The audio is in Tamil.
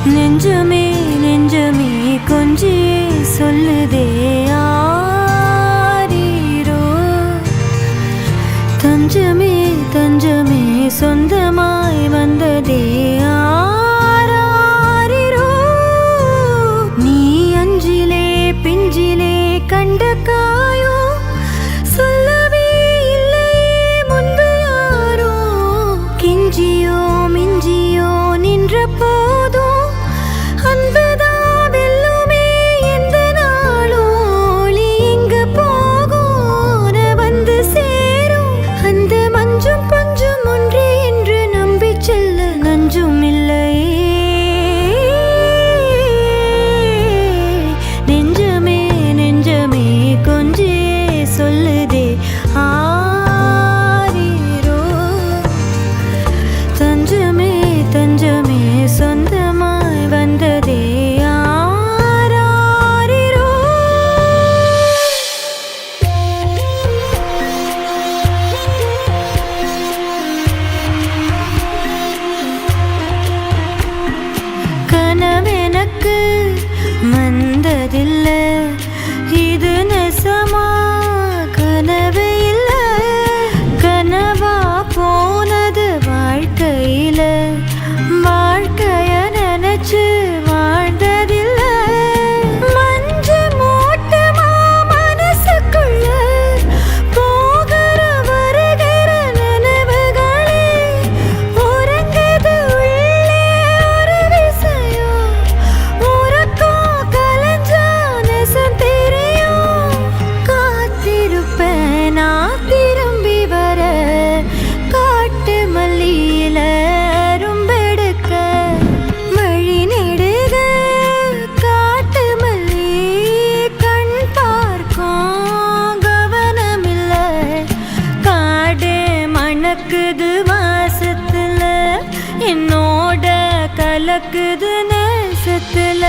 நெஞ்சமே நெஞ்சமே கொஞ்சியே சொல்லுதே ஆரீரோ. தஞ்சமே தஞ்சமே சொந்தமாய் வந்ததே ஆராரிரோ. நீ அஞ்சிலே பிஞ்சிலே கண்ட காயோ சொல்லவே இல்லையே முன்பு யாரோ. கிஞ்சியோ மிஞ்சியோ நின்ற போதோ அன்புதா வெல்லுமே எந்த நாளோ. ஒளி எங்கு போகும் வந்து சேரும் அந்த மஞ்சும் பஞ்சும் ஒன்றே என்று நம்பி செல்ல நஞ்சும் இல்லையே. நெஞ்சமே நெஞ்சமே கொஞ்சியே சொல்லுதே ஆரீரோ. தஞ்சமே தஞ்சமே சொந்தமாய் வந்ததே ஆராரிரோ. கனவெனக்கு வந்ததில்லை இது நெசமா கனவு இல்லை. கனவா போனது வாழ்க்கையில வாழ்க்கைய நினைச்சு வாழ்ந்ததில்லை. மஞ்சு மூட்டமா மனசுக்குள்ள போகிற வருகிற நினைவுகளே உறங்குது உள்ளே ஒரு விஷயம். உறக்கம் கலைஞ்சா நெசம் தெரியும். காத்திருப்பேன் நான் திரும்பி வர காட்டு மல்லியில அரும்பெடுக்க. வழி நெடுக காட்டு மல்லி கண் பார்க்கும் கவனமில்ல. காடே மணக்குது வாசத்துல என்னோட கலக்குது நேசத்துல.